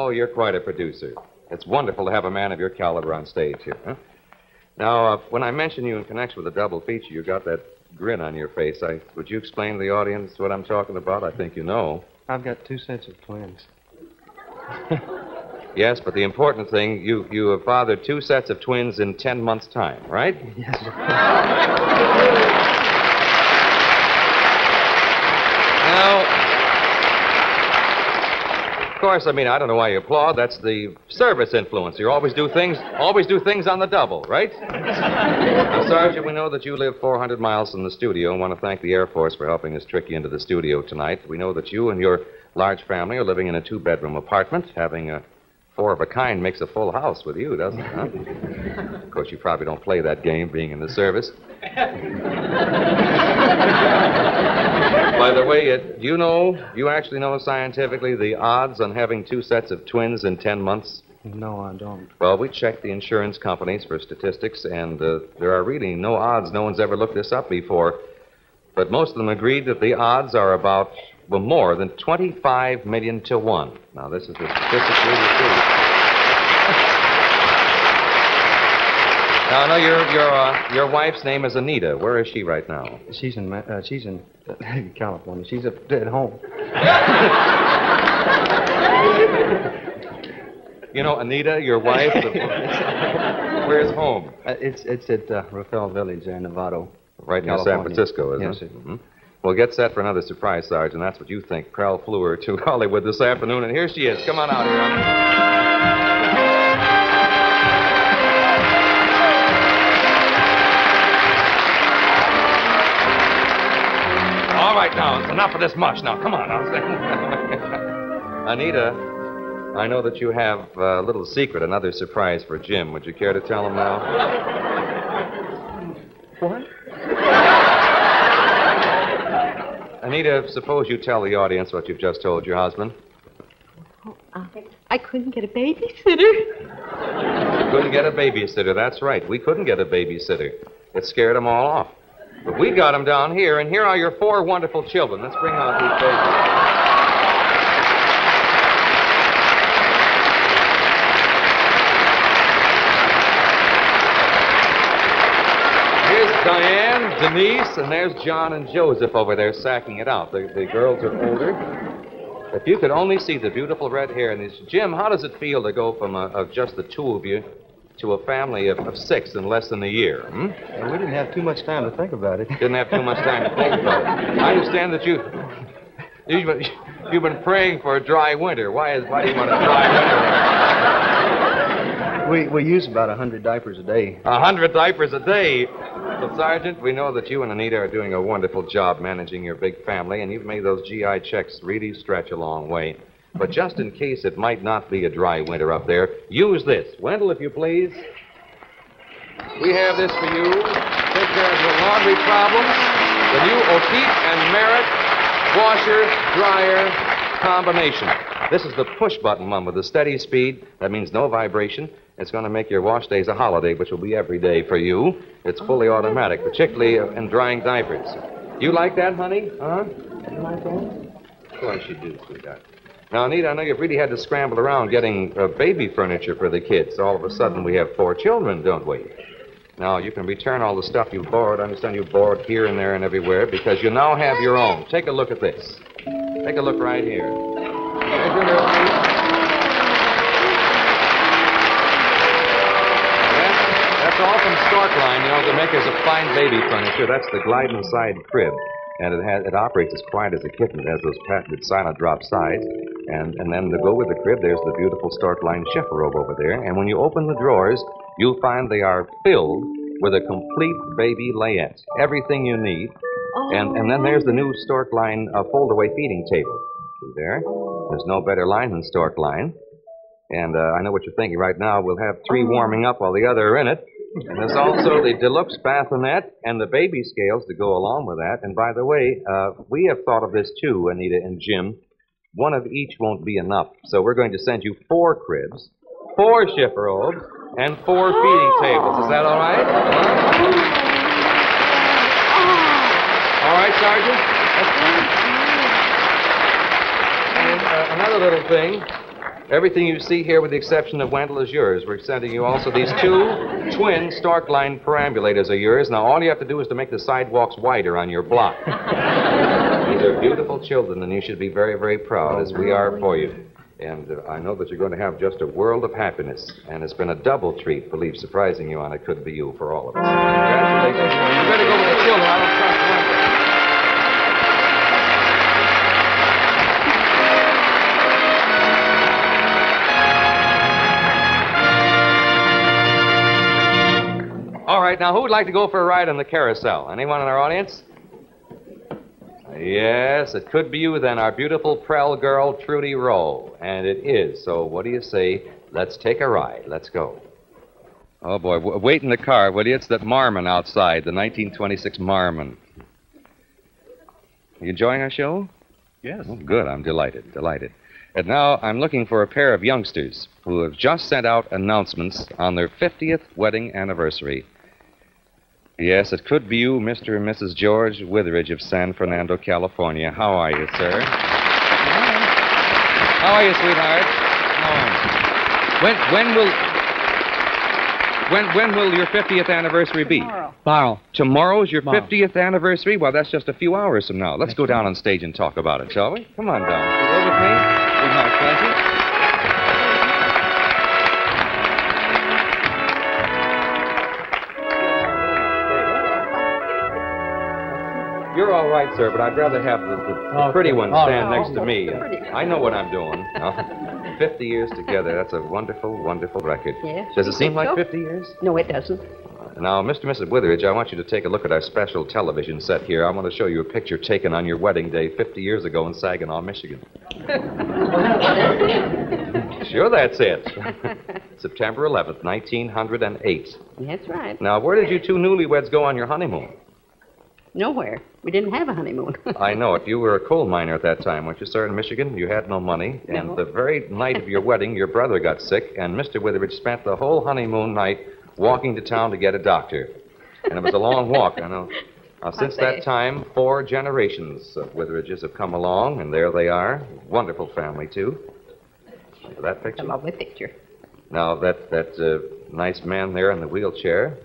Oh, you're quite a producer. It's wonderful to have a man of your caliber on stage here, huh? Now, when I mentioned you in connection with the double feature, you got that grin on your face. Would you explain to the audience what I'm talking about? I think you know. I've got 2 sets of twins. Yes, but the important thing, you have fathered 2 sets of twins in 10 months' time, right? Yes, sir. Now, of course, I mean, I don't know why you applaud. That's the service influence. You always do things on the double, right? Now, Sergeant, we know that you live 400 miles from the studio and want to thank the Air Force for helping us trick you into the studio tonight. We know that you and your large family are living in a 2-bedroom apartment. Having a 4 of a kind makes a full house with you, doesn't it, huh? Of course, you probably don't play that game, being in the service. By the way, you actually know scientifically the odds on having 2 sets of twins in 10 months? No, I don't. Well, we checked the insurance companies for statistics, and there are really no odds. No one's ever looked this up before. But most of them agreed that the odds are about, well, more than 25 million to 1. Now, this is the statistic we received. Now, I know your wife's name is Anita. Where is she right now? She's in California. She's at home. You know, Anita, your wife, where's home? It's at Rafael Village there in Nevada. Right near San Francisco, isn't it? Yes, sir. Well, get set for another surprise, Sergeant. That's what you think. Prell flew her to Hollywood this afternoon, and here she is. Come on out here. All right, now, it's enough of this mush. Now, come on. Anita, I know that you have a little secret, another surprise for Jim. Would you care to tell him now? What? Anita, suppose you tell the audience what you've just told your husband. I couldn't get a babysitter. You couldn't get a babysitter, that's right. We couldn't get a babysitter. It scared them all off. But we got them down here, and here are your 4 wonderful children. Let's bring out these babies. Here's Diane, Denise, and there's John and Joseph over there sacking it out. The girls are older. If you could only see the beautiful red hair in this. Jim, how does it feel to go from of just the 2 of you to a family of 6 in less than a year? Hmm? Well, we didn't have too much time to think about it. Didn't have too much time to think about it. I understand that you've been praying for a dry winter. Why do you want a dry winter? We use about 100 diapers a day. 100 diapers a day? Well, Sergeant, we know that you and Anita are doing a wonderful job managing your big family, and you've made those GI checks really stretch a long way. But just in case it might not be a dry winter up there, use this. Wendell, if you please. We have this for you. Take care of your laundry problems. The new O'Keefe and Merritt washer-dryer combination. This is the push-button one with the steady speed. That means no vibration. It's going to make your wash days a holiday, which will be every day for you. It's fully automatic, particularly in drying diapers. You like that, honey? Huh? You like that? Of course you do, sweetheart. Now, Anita, I know you've really had to scramble around getting baby furniture for the kids. All of a sudden, we have 4 children, don't we? Now, you can return all the stuff you borrowed. I understand you borrowed here and there and everywhere because you now have your own. Take a look at this. Take a look right here. There's your little piece. That's all from Storkline, you know, the makers of fine baby furniture. That's the glide inside crib. And it operates as quiet as a kitten. It has those patented silent drop sides. And then to go with the crib, there's the beautiful Storkline Schifferobe over there. And when you open the drawers, you'll find they are filled with a complete baby layette. Everything you need. And then there's the new Storkline fold-away feeding table. See there? There's no better line than Storkline. And I know what you're thinking right now. We'll have 3 warming up while the other are in it. And there's also the deluxe bassinet and the baby scales to go along with that. And by the way, we have thought of this too, Anita and Jim. One of each won't be enough. So we're going to send you 4 cribs, 4 Schifferobes, and 4 feeding tables. Is that all right? All right, Sergeant? And another little thing. Everything you see here, with the exception of Wendell, is yours. We're sending you also these 2 twin Stork-line perambulators are yours. Now, all you have to do is to make the sidewalks wider on your block. These are beautiful children, and you should be very, very proud, as we are for you. And I know that you're going to have just a world of happiness. And it's been a double treat, believe, surprising you on It Could Be You for all of us. Congratulations. You better go with the children. I don't trust Wendell. All right, now, who would like to go for a ride on the carousel? Anyone in our audience? Yes, it could be you, then, our beautiful Prell girl, Trudy Rowe. And it is. So what do you say? Let's take a ride. Let's go. Oh, boy. Wait in the car, will you? It's that Marmon outside, the 1926 Marmon. You enjoying our show? Yes. Oh, good. I'm delighted. And now I'm looking for a pair of youngsters who have just sent out announcements on their 50th wedding anniversary. Yes, it could be you, Mr. and Mrs. George Witheridge of San Fernando, California. How are you, sir? How are you, sweetheart? When will your 50th anniversary be? Tomorrow. Tomorrow's your 50th anniversary? Well, that's just a few hours from now. Let's go down on stage and talk about it, shall we? Come on down. You go with me? Sweetheart, pleasure. You're all right, sir, but I'd rather have the pretty one stand next to me. I know what I'm doing. 50 years together, that's a wonderful, wonderful record. Yes. Does it seem like 50 years? No, it doesn't. Now, Mr. and Mrs. Witheridge, I want you to take a look at our special television set here. I want to show you a picture taken on your wedding day 50 years ago in Saginaw, Michigan. Sure, that's it. September 11th, 1908. That's right. Now, where did you 2 newlyweds go on your honeymoon? Nowhere. We didn't have a honeymoon. I know it. You were a coal miner at that time, weren't you, sir, in Michigan? You had no money. No. And the very night of your wedding, your brother got sick, and Mr. Witheridge spent the whole honeymoon night walking to town to get a doctor. And it was a long walk, I know. Now, since that time, 4 generations of Witheridges have come along, and there they are. Wonderful family, too. Look at that picture. A lovely picture. Now, that nice man there in the wheelchair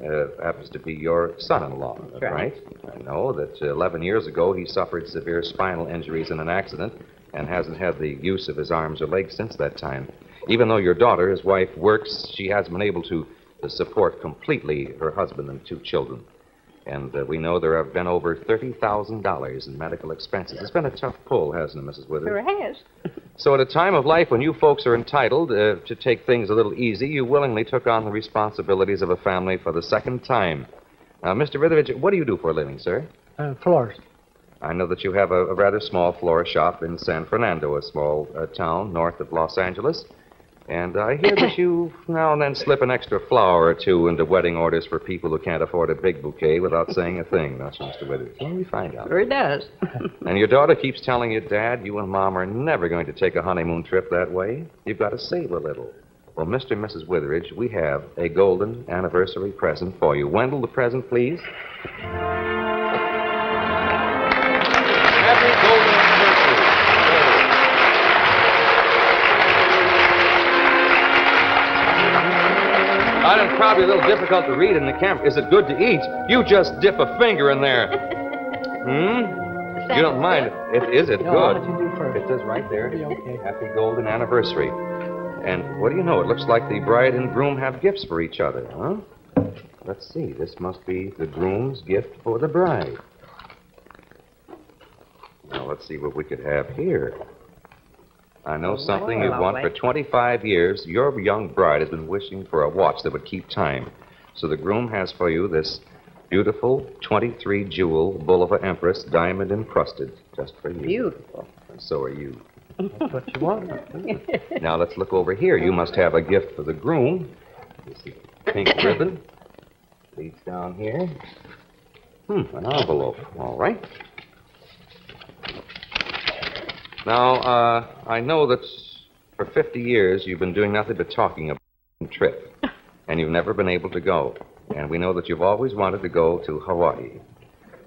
happens to be your son-in-law, right? I know that 11 years ago he suffered severe spinal injuries in an accident and hasn't had the use of his arms or legs since that time. Even though your daughter, his wife, works, she hasn't been able to support completely her husband and 2 children. And we know there have been over $30,000 in medical expenses. It's been a tough pull, hasn't it, Mrs. Witheridge? Sure has. So at a time of life when you folks are entitled to take things a little easy, you willingly took on the responsibilities of a family for the second time. Now, Mr. Witheridge, what do you do for a living, sir? Floors. I know that you have a rather small florist shop in San Fernando, a small town north of Los Angeles. And I hear that you now and then slip an extra flower or 2 into wedding orders for people who can't afford a big bouquet without saying a thing, don't you, Mr. Witheridge? Well, we find out. Sure it does. And your daughter keeps telling you, Dad, you and Mom are never going to take a honeymoon trip that way. You've got to save a little. Well, Mr. and Mrs. Witheridge, we have a golden anniversary present for you. Wendell, the present, please. Happy golden anniversary. It's probably a little difficult to read in the camp. Is it good to eat? You just dip a finger in there. You don't mind it? Is it No, good? I'll let you do first. It says right there. Okay. Happy golden anniversary. And what do you know? It looks like the bride and groom have gifts for each other, huh? Let's see. This must be the groom's gift for the bride. Now, let's see what we could have here. I know something you've wanted for 25 years. Your young bride has been wishing for a watch that would keep time. So the groom has for you this beautiful 23-jewel Bulova Empress, diamond encrusted, just for you. Beautiful. And so are you. That's what you want. Now let's look over here. You must have a gift for the groom. This is pink ribbon. Leads down here. An envelope. All right. Now, I know that for 50 years you've been doing nothing but talking about a trip, and you've never been able to go. And we know that you've always wanted to go to Hawaii.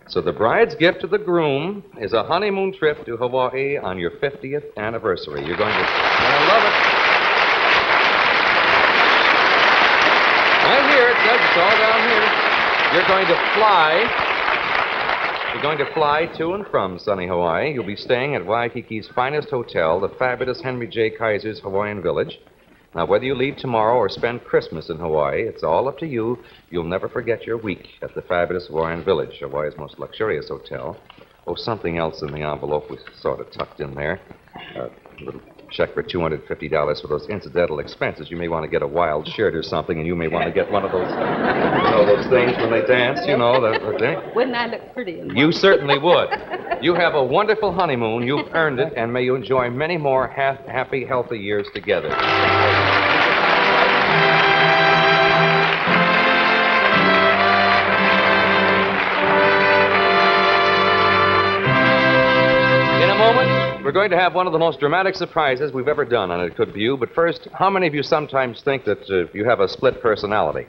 So the bride's gift to the groom is a honeymoon trip to Hawaii on your 50th anniversary. You're going to love it. It's all down here. You're going to fly. You're going to fly to and from sunny Hawaii. You'll be staying at Waikiki's finest hotel, the fabulous Henry J. Kaiser's Hawaiian Village. Now, whether you leave tomorrow or spend Christmas in Hawaii, it's all up to you. You'll never forget your week at the fabulous Hawaiian Village, Hawaii's most luxurious hotel. Oh, something else in the envelope we sort of tucked in there. A little check for $250 for those incidental expenses. You may want to get a wild shirt or something, and you may want to get one of those, those things when they dance, that thing. Wouldn't I look pretty in one? You certainly would. You have a wonderful honeymoon. You've earned it, and may you enjoy many more happy, healthy years together. In a moment, we're going to have one of the most dramatic surprises we've ever done on It Could Be You. But first, how many of you sometimes think that you have a split personality?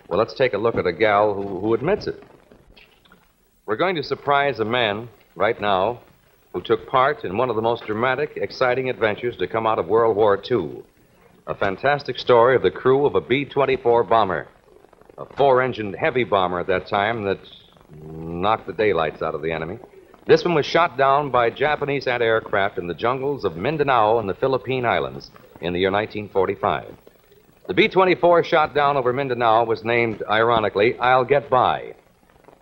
Well, let's take a look at a gal who admits it. We're going to surprise a man right now who took part in one of the most dramatic, exciting adventures to come out of World War II. A fantastic story of the crew of a B-24 bomber, a four-engined heavy bomber at that time that knocked the daylights out of the enemy. This one was shot down by Japanese anti-aircraft in the jungles of Mindanao and the Philippine Islands in the year 1945. The B-24 shot down over Mindanao was named, ironically, I'll Get By.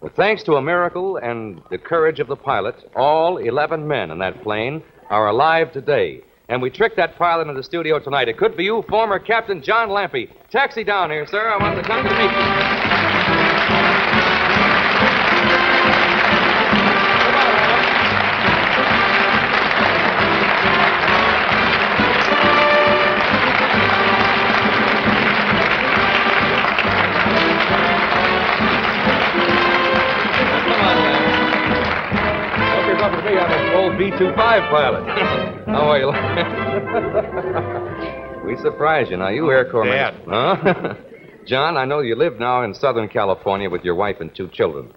But thanks to a miracle and the courage of the pilot, all 11 men in that plane are alive today. And we tricked that pilot into the studio tonight. It could be you, former Captain John Lampy. Taxi down here, sir. I want to come to meet you. B-25 pilot. How are you? We surprised you. Now, you Air Corps Dad. Huh? John, I know you live now in Southern California with your wife and 2 children.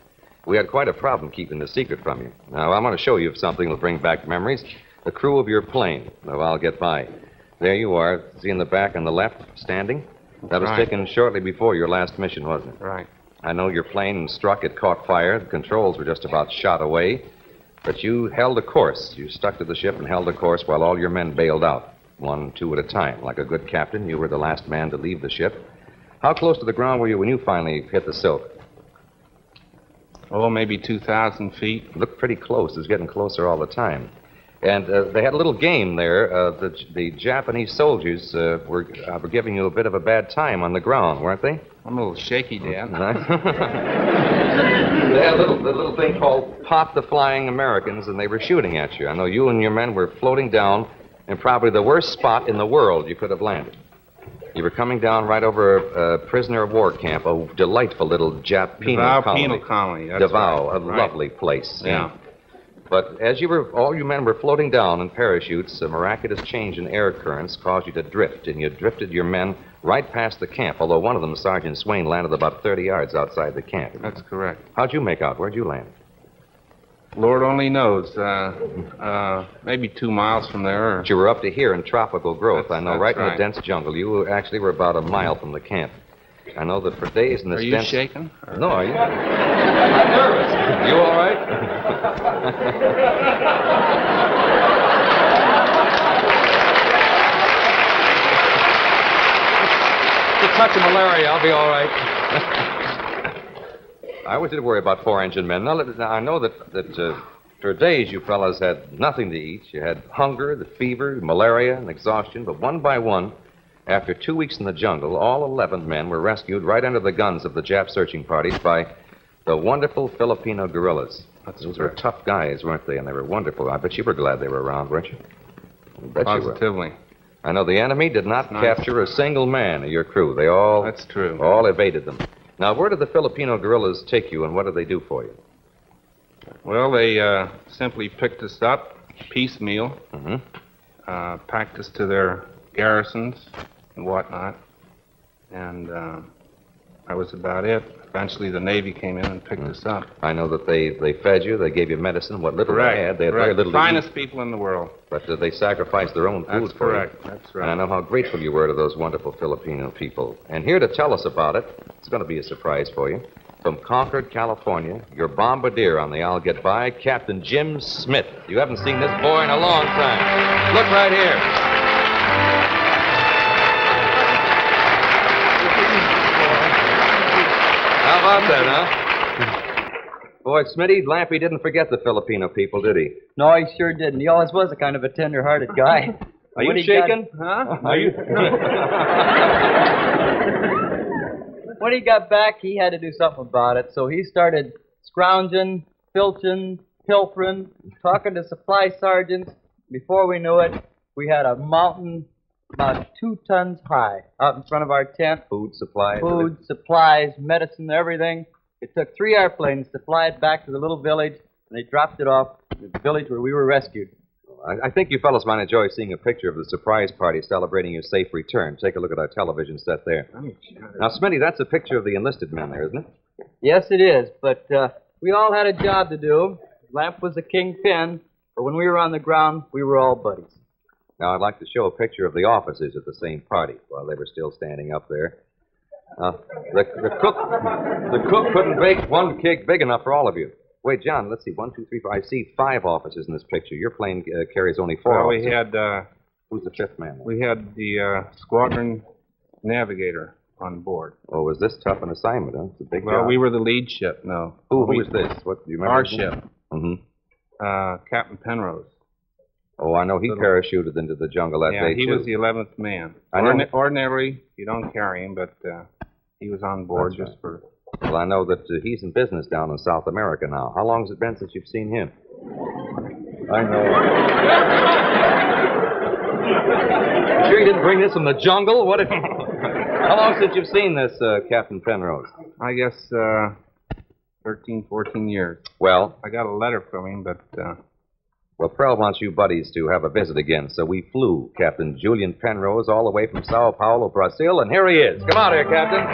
We had quite a problem keeping the secret from you. Now, I'm going to show you something that'll bring back memories. The crew of your plane. Well, I'll get by. There you are. See in the back on the left, standing? That was right. taken shortly before your last mission, wasn't it? Right. I know your plane struck. It caught fire. The controls were just about shot away. But you held a course. You stuck to the ship and held a course while all your men bailed out, 1, 2 at a time. Like a good captain, you were the last man to leave the ship. How close to the ground were you when you finally hit the silk? Oh, maybe 2,000 feet. Looked pretty close. It was getting closer all the time. And they had a little game there. The Japanese soldiers were giving you a bit of a bad time on the ground, weren't they? I'm a little shaky, Dad. They had a little thing called Pop the Flying Americans, and they were shooting at you. I know you and your men were floating down in probably the worst spot in the world you could have landed. You were coming down right over a prisoner of war camp, a delightful little Jap penal colony. Penal colony. That's Davao, right. a lovely place. Yeah. But as all you men were floating down in parachutes, a miraculous change in air currents caused you to drift, and you drifted your men right past the camp, although one of them, Sergeant Swain, landed about 30 yards outside the camp. That's correct. How'd you make out? Where'd you land? Lord only knows. Maybe 2 miles from there. But you were up to here in tropical growth, I know, right in the right. dense jungle. You actually were about a mile from the camp. I know that for days in this Are you dense... shaking? No, are you? I'm nervous. You all right? Just a touch of malaria, I'll be all right. I always did worry about 4-engine men. Now, I know that for days you fellas had nothing to eat. You had hunger, the fever, malaria, and exhaustion. But one by one, after 2 weeks in the jungle, all 11 men were rescued right under the guns of the Jap searching parties by the wonderful Filipino guerrillas. Those were tough guys, weren't they? And they were wonderful. I bet you were glad they were around, weren't you? I bet you were. Positively. I know the enemy did not capture a single man of your crew. They all... That's true. All evaded them. Now, where did the Filipino guerrillas take you, and what did they do for you? Well, they simply picked us up piecemeal, packed us to their garrisons and whatnot, and That was about it. Eventually, the Navy came in and picked us up. I know that they fed you, they gave you medicine, what little Correct. they had. They had Correct. very little to Finest eat, people in the world. but they sacrificed their own food That's for correct. you. That's And I right. know how grateful you were to those wonderful Filipino people. And here to tell us about it, it's going to be a surprise for you. From Concord, California, your bombardier on the I'll Get By, Captain Jim Smith. You haven't seen this boy in a long time. Look right here. How about that, huh? Boy, Smitty, Lampy didn't forget the Filipino people, did he? No, he sure didn't. He always was a kind of a tender-hearted guy. Are you When he shaking? Huh? Are you? When he got back, he had to do something about it, so he started scrounging, filching, pilfering, talking to supply sergeants. Before we knew it, we had a mountain about 2 tons high out in front of our tent. Food supplies. Food, supplies, medicine, everything. It took 3 airplanes to fly it back to the little village, and they dropped it off at the village where we were rescued. I think you fellows might enjoy seeing a picture of the surprise party celebrating your safe return. Take a look at our television set there. Now, Smitty, that's a picture of the enlisted men there, isn't it? Yes, it is, but we all had a job to do. Lamp was the kingpin, but when we were on the ground, we were all buddies. Now, I'd like to show a picture of the officers at the same party while they were still standing up there. The cook couldn't bake one cake big enough for all of you. Wait, John, let's see. 1, 2, 3, 4. I see 5 officers in this picture. Your plane carries only 4 Well, officers. we had Who's the 5th man? we had the squadron navigator on board. Oh, was this tough an assignment, huh? It's a big Well, job. we were the lead ship. No. Who is this? What do you remember? Our his name? ship. Mm-hmm. Captain Penrose. Oh, I know he parachuted into the jungle that Yeah, day, he too. was the 11th man. I know. Ordinarily, you don't carry him, but he was on board That's just for... Well, I know that he's in business down in South America now. How long has it been since you've seen him? I know. You sure you didn't bring this from the jungle? What? How long since you've seen this, Captain Penrose? I guess 13, 14 years. Well, I got a letter from him, but... well, Prell wants you buddies to have a visit again, so we flew Captain Julian Penrose all the way from Sao Paulo, Brazil, and here he is. Come out here, Captain.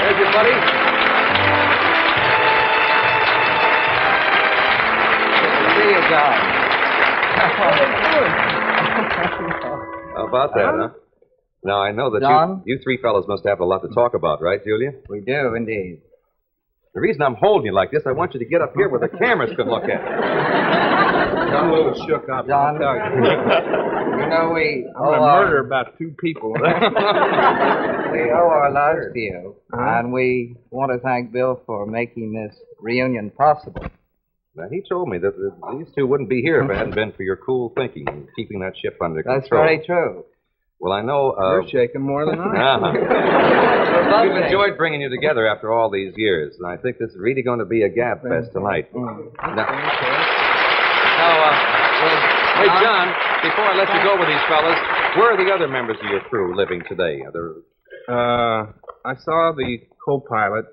There's your buddy. See you, John. How about that, huh? Now, I know that John? you 3 fellows must have a lot to talk about, right, Julia? We do, indeed. The reason I'm holding you like this, I want you to get up here where the cameras can look at it. I'm a little shook up. John, I'll tell you. you know, we I'm going to murder about 2 people. we owe our lives to you, and we want to thank Bill for making this reunion possible. Now, he told me that these 2 wouldn't be here if it hadn't been for your cool thinking and keeping that ship under That's control. very true. Well, I know... You're shaking more than I am. We've enjoyed bringing you together after all these years, and I think this is really going to be a gab fest tonight. Hey, John, before I let you go with these fellas, where are the other members of your crew living today? I saw the co-pilot,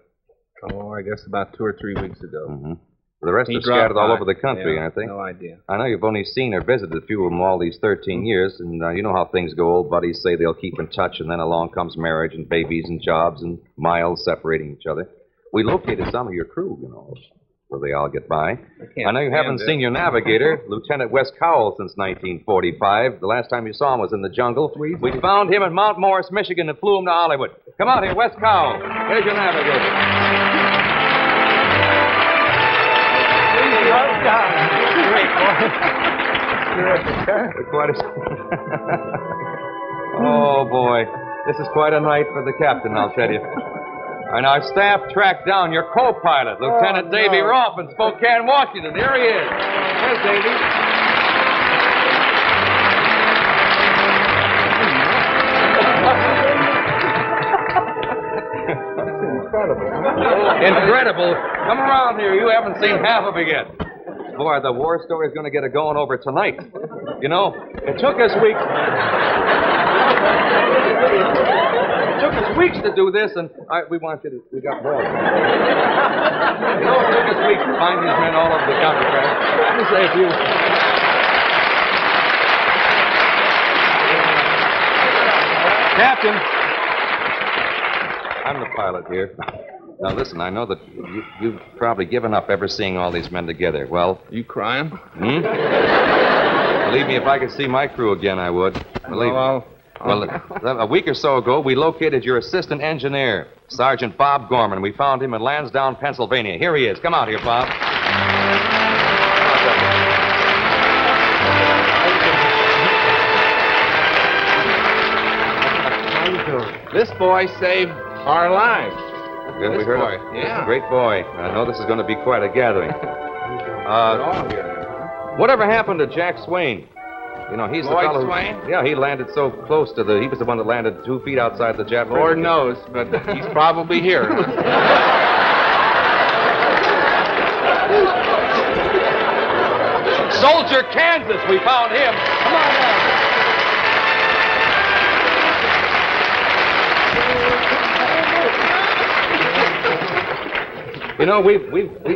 I guess about 2 or 3 weeks ago. Mm-hmm. The rest He are scattered all dropped over the by. country, Yeah, aren't they? no idea. I know you've only seen or visited a few of them all these 13 years, and you know how things go. Old buddies say they'll keep in touch, and then along comes marriage and babies and jobs and miles separating each other. We located some of your crew, you know, so they all get by. I know you haven't seen your navigator, Lieutenant Wes Cowell, since 1945. The last time you saw him was in the jungle. We found him in Mount Morris, Michigan, and flew him to Hollywood. Come out here, Wes Cowell. There's your navigator. Oh, boy. This is quite a night for the captain, I'll tell you. And our staff tracked down your co-pilot, Lieutenant Davy Rolfe, in Spokane, Washington. Here he is. There's Davy. Incredible. Come around here. You haven't seen half of it yet. Boy, the war story is going to get it going over tonight. You know, it took us weeks. It took us weeks to do this, and we got more. You know, it took us weeks to find these men all over the country, right? Let me say a few. Captain, I'm the pilot here. Now, listen, I know that you've probably given up ever seeing all these men together. Well... You crying? Hmm? Believe me, if I could see my crew again, I would. Believe me. Well, a week or so ago, we located your assistant engineer, Sergeant Bob Gorman. We found him in Lansdowne, Pennsylvania. Here he is. Come out here, Bob. How you doing? This boy saved our lives. Good, we This heard boy, of- yeah. Great boy. I know this is going to be quite a gathering. We're all here. Whatever happened to Jack Swain? You know, he's the Lloyd fellow. Swain? Yeah, he landed so close to the. He was the one that landed 2 feet outside the jet. Lord knows, but he's probably here. Soldier, Kansas. We found him. Come on down. You know, we've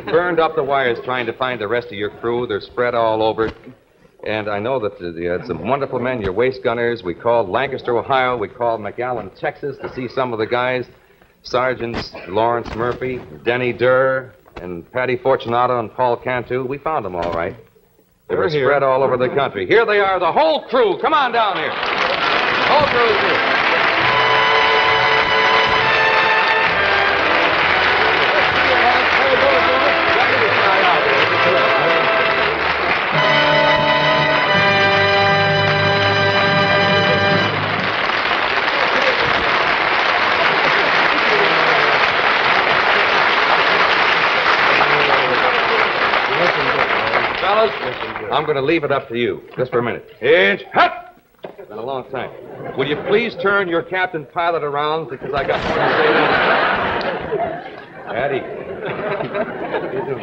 burned up the wires trying to find the rest of your crew. They're spread all over. And I know that you had some wonderful men, your waist gunners. We called Lancaster, Ohio. We called McAllen, Texas, to see some of the guys. Sergeants Lawrence Murphy, Denny Durr, and Patty Fortunato and Paul Cantu. We found them all right. They were spread all over the country. Here they are, the whole crew. Come on down here. The whole crew is here. Fellas, I'm going to leave it up to you, just for a minute. Inch, hut! It's been a long time. Will you please turn your captain pilot around, because I got more to say to Eddie.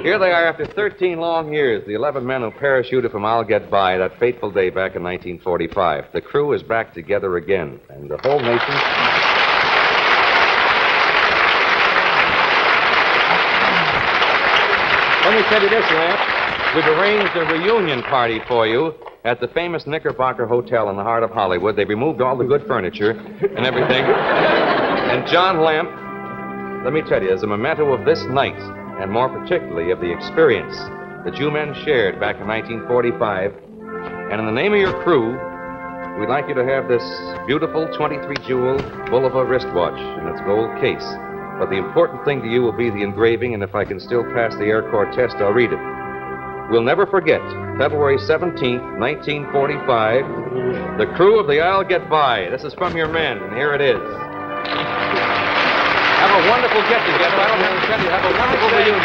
Here they are after 13 long years, the 11 men who parachuted from I'll Get By that fateful day back in 1945. The crew is back together again, and the whole nation... Let me tell you this, Lance. We've arranged a reunion party for you at the famous Knickerbocker Hotel in the heart of Hollywood. They removed all the good furniture and everything. And John Lamp, let me tell you, as a memento of this night, and more particularly of the experience that you men shared back in 1945, and in the name of your crew, we'd like you to have this beautiful 23-jewel Bulova wristwatch in its gold case. But the important thing to you will be the engraving, and if I can still pass the Air Corps test, I'll read it. We'll never forget, February 17th, 1945, the crew of the I'll Get By. This is from your men, and here it is. Have a wonderful get-together. I don't have to tell you, have a wonderful reunion.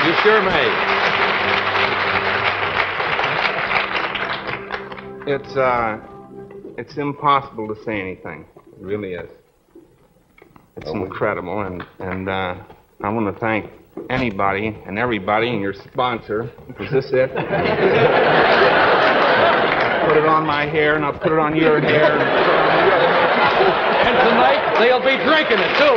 You sure may. It's impossible to say anything. It really is. It's incredible, and I want to thank anybody and everybody and your sponsor. Is this it? Put it on my hair, and I'll put it on your hair. And tonight, they'll be drinking it, too.